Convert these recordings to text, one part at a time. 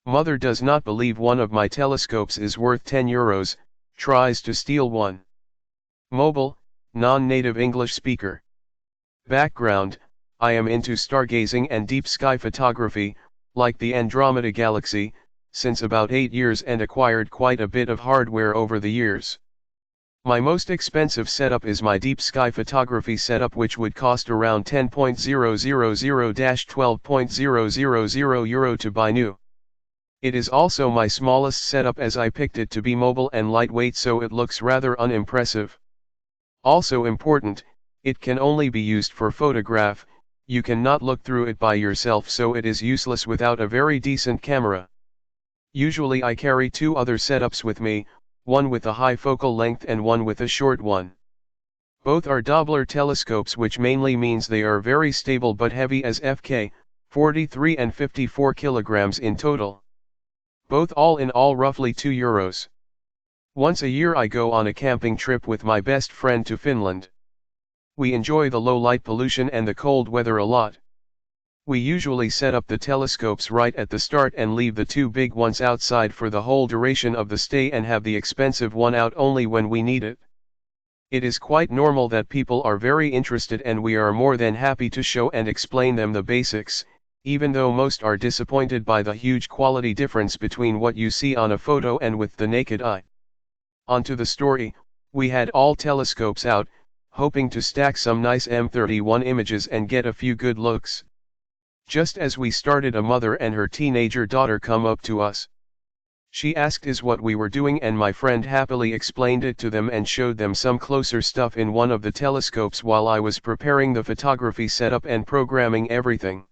Mother does not believe one of my telescopes is worth 10 euros, tries to steal one. Mobile, non-native English speaker. Background, I am into stargazing and deep sky photography, like the Andromeda Galaxy, since about 8 years and acquired quite a bit of hardware over the years. My most expensive setup is my deep sky photography setup, which would cost around 10.000-12.000 euro to buy new. It is also my smallest setup, as I picked it to be mobile and lightweight, so it looks rather unimpressive. Also important, it can only be used for photograph, you cannot look through it by yourself, so it is useless without a very decent camera. Usually I carry two other setups with me, one with a high focal length and one with a short one. Both are Doppler telescopes, which mainly means they are very stable but heavy, as FK, 43 and 54 kilograms in total. Both all in all roughly 2 euros. Once a year I go on a camping trip with my best friend to Finland. We enjoy the low light pollution and the cold weather a lot. We usually set up the telescopes right at the start and leave the two big ones outside for the whole duration of the stay, and have the expensive one out only when we need it. It is quite normal that people are very interested, and we are more than happy to show and explain them the basics, even though most are disappointed by the huge quality difference between what you see on a photo and with the naked eye. On to the story. We had all telescopes out, hoping to stack some nice M31 images and get a few good looks. Just as we started, a mother and her teenager daughter come up to us. She asked us what we were doing, and my friend happily explained it to them and showed them some closer stuff in one of the telescopes while I was preparing the photography setup and programming everything.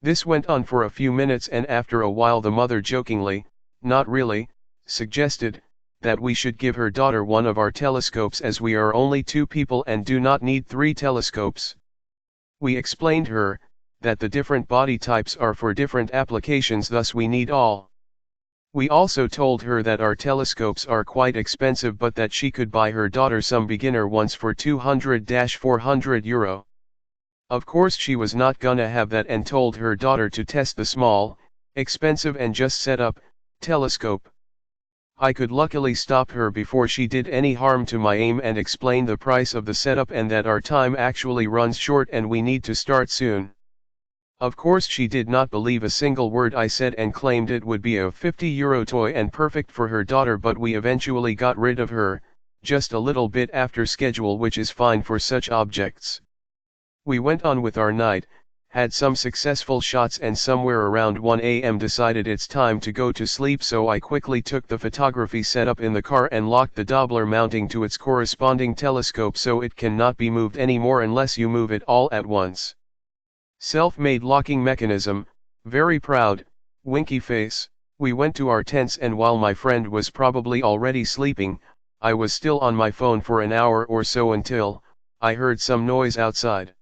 This went on for a few minutes, and after a while the mother jokingly, not really, suggested that we should give her daughter one of our telescopes, as we are only 2 people and do not need 3 telescopes. We explained her that the different body types are for different applications, thus we need all. We also told her that our telescopes are quite expensive, but that she could buy her daughter some beginner ones for 200-400 euro. Of course she was not gonna have that, and told her daughter to test the small, expensive and just set up telescope. I could luckily stop her before she did any harm to my aim and explain the price of the setup and that our time actually runs short and we need to start soon. Of course she did not believe a single word I said and claimed it would be a 50 euro toy and perfect for her daughter, but we eventually got rid of her, just a little bit after schedule, which is fine for such objects. We went on with our night, had some successful shots, and somewhere around 1 AM decided it's time to go to sleep, so I quickly took the photography setup in the car and locked the Doppler mounting to its corresponding telescope so it cannot be moved anymore unless you move it all at once. Self-made locking mechanism, very proud, winky face. We went to our tents, and while my friend was probably already sleeping, I was still on my phone for an hour or so until I heard some noise outside.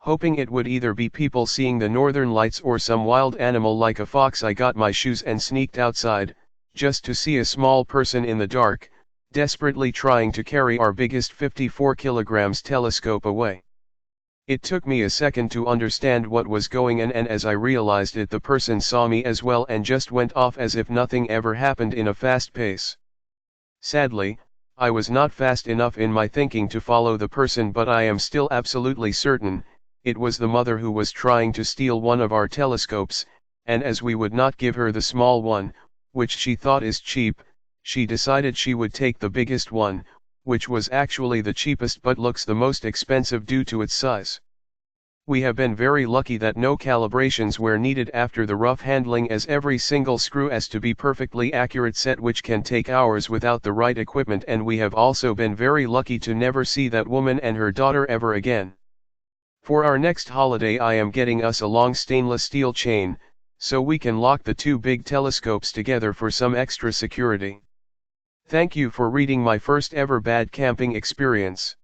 Hoping it would either be people seeing the northern lights or some wild animal like a fox, I got my shoes and sneaked outside, just to see a small person in the dark, desperately trying to carry our biggest 54 kilograms telescope away. It took me a second to understand what was going on, and as I realized it, the person saw me as well and just went off as if nothing ever happened in a fast pace. Sadly, I was not fast enough in my thinking to follow the person, but I am still absolutely certain it was the mother who was trying to steal one of our telescopes, and as we would not give her the small one, which she thought is cheap, she decided she would take the biggest one, which was actually the cheapest but looks the most expensive due to its size. We have been very lucky that no calibrations were needed after the rough handling, as every single screw has to be perfectly accurate set, which can take hours without the right equipment, and we have also been very lucky to never see that woman and her daughter ever again. For our next holiday I am getting us a long stainless steel chain, so we can lock the 2 big telescopes together for some extra security. Thank you for reading my first ever bad camping experience.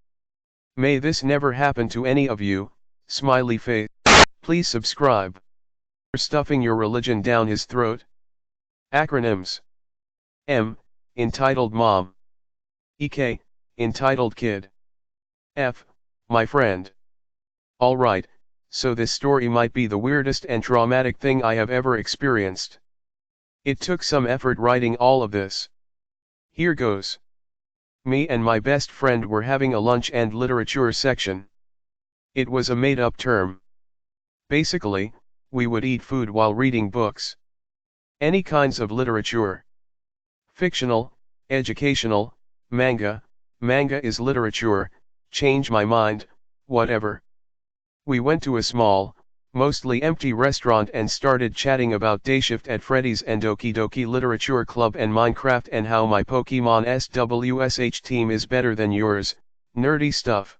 May this never happen to any of you, smiley face. Please subscribe. For stuffing your religion down his throat. Acronyms. M, entitled mom. EK, entitled kid. F, my friend. Alright, so this story might be the weirdest and traumatic thing I have ever experienced. It took some effort writing all of this. Here goes. Me and my best friend were having a lunch and literature section. It was a made-up term. Basically, we would eat food while reading books. Any kinds of literature. Fictional, educational, manga is literature, change my mind, whatever. We went to a small, mostly empty restaurant and started chatting about Dayshift at Freddy's and Doki Doki Literature Club and Minecraft and how my Pokemon SWSH team is better than yours, nerdy stuff.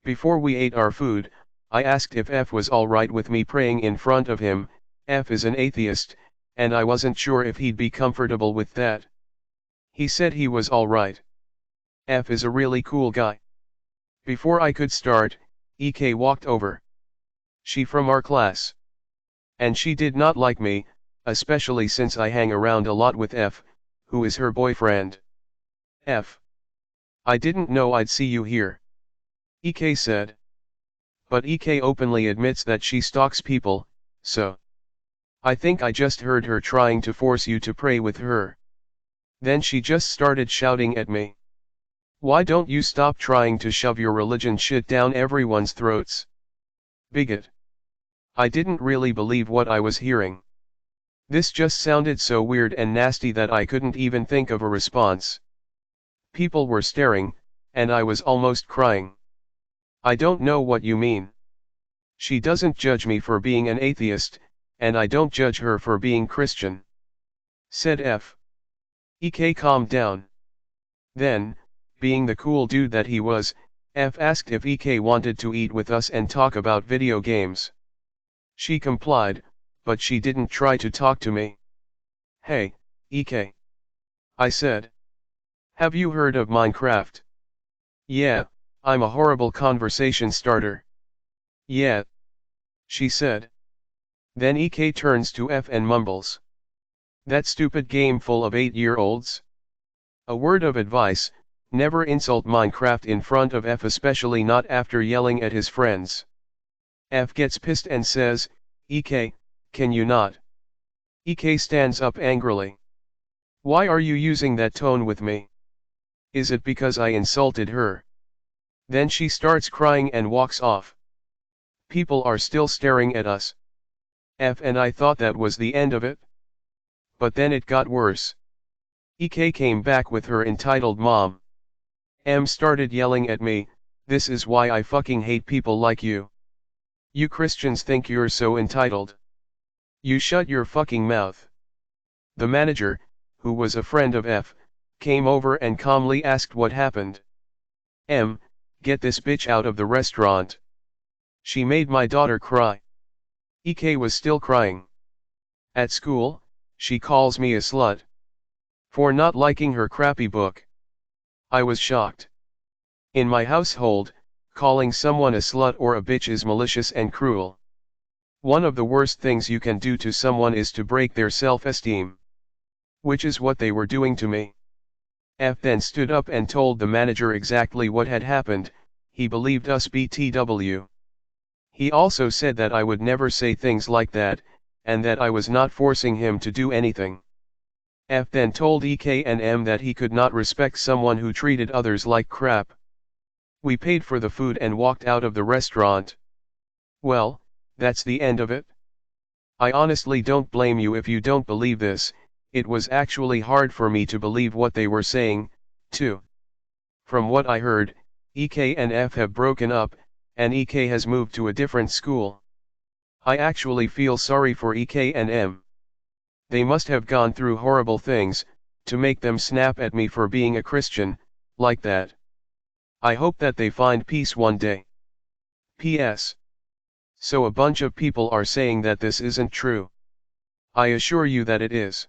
Before we ate our food, I asked if F was alright with me praying in front of him. F is an atheist, and I wasn't sure if he'd be comfortable with that. He said he was alright. F is a really cool guy. Before I could start, EK walked over. She from our class. And she did not like me, especially since I hang around a lot with F, who is her boyfriend. F. I didn't know I'd see you here. EK said. But EK openly admits that she stalks people, so. I think I just heard her trying to force you to pray with her. Then she just started shouting at me. Why don't you stop trying to shove your religion shit down everyone's throats? Bigot. I didn't really believe what I was hearing. This just sounded so weird and nasty that I couldn't even think of a response. People were staring, and I was almost crying. I don't know what you mean. She doesn't judge me for being an atheist, and I don't judge her for being Christian. Said F. EK calmed down. Then, being the cool dude that he was, F asked if EK wanted to eat with us and talk about video games. She complied, but she didn't try to talk to me. Hey, EK. I said. Have you heard of Minecraft? Yeah, I'm a horrible conversation starter. Yeah. She said. Then EK turns to F and mumbles. That stupid game full of 8-year-olds? A word of advice, never insult Minecraft in front of F, especially not after yelling at his friends. F gets pissed and says, EK, can you not? EK stands up angrily. Why are you using that tone with me? Is it because I insulted her? Then she starts crying and walks off. People are still staring at us. F and I thought that was the end of it. But then it got worse. EK came back with her entitled mom. M started yelling at me, this is why I fucking hate people like you. You Christians think you're so entitled. You shut your fucking mouth. The manager, who was a friend of F, came over and calmly asked what happened. M, get this bitch out of the restaurant. She made my daughter cry. EK was still crying. At school, she calls me a slut. For not liking her crappy book. I was shocked. In my household, calling someone a slut or a bitch is malicious and cruel. One of the worst things you can do to someone is to break their self-esteem. Which is what they were doing to me. F then stood up and told the manager exactly what had happened. He believed us BTW. He also said that I would never say things like that, and that I was not forcing him to do anything. F then told EK and M that he could not respect someone who treated others like crap. We paid for the food and walked out of the restaurant. Well, that's the end of it. I honestly don't blame you if you don't believe this. It was actually hard for me to believe what they were saying, too. From what I heard, EK and F have broken up, and EK has moved to a different school. I actually feel sorry for EK and M. They must have gone through horrible things, to make them snap at me for being a Christian, like that. I hope that they find peace one day. P.S. So a bunch of people are saying that this isn't true. I assure you that it is.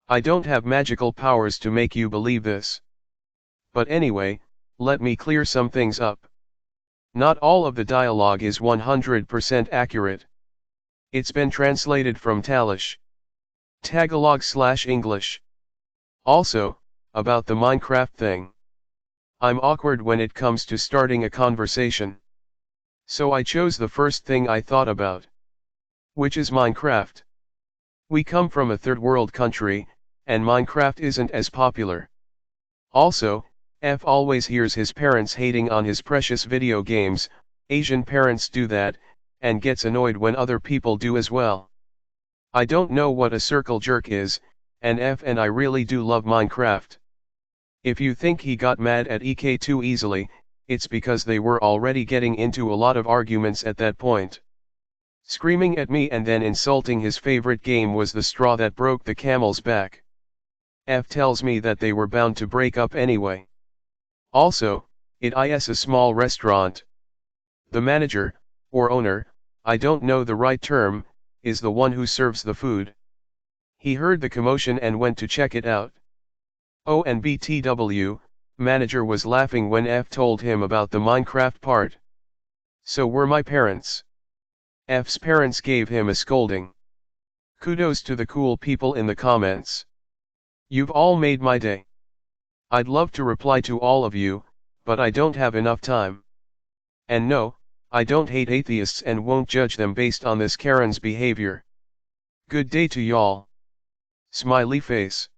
I don't have magical powers to make you believe this. But anyway, let me clear some things up. Not all of the dialogue is 100% accurate. It's been translated from Talish. Tagalog/English. Also, about the Minecraft thing. I'm awkward when it comes to starting a conversation. So I chose the first thing I thought about. Which is Minecraft. We come from a third world country, and Minecraft isn't as popular. Also, F always hears his parents hating on his precious video games. Asian parents do that, and gets annoyed when other people do as well. I don't know what a circle jerk is, and F and I really do love Minecraft. If you think he got mad at EK too easily, it's because they were already getting into a lot of arguments at that point. Screaming at me and then insulting his favorite game was the straw that broke the camel's back. F tells me that they were bound to break up anyway. Also, it is a small restaurant. The manager, or owner, I don't know the right term, is the one who serves the food. He heard the commotion and went to check it out. Oh, and BTW, manager was laughing when F told him about the Minecraft part. So were my parents. F's parents gave him a scolding. Kudos to the cool people in the comments. You've all made my day. I'd love to reply to all of you, but I don't have enough time. And no, I don't hate atheists and won't judge them based on this Karen's behavior. Good day to y'all. Smiley face.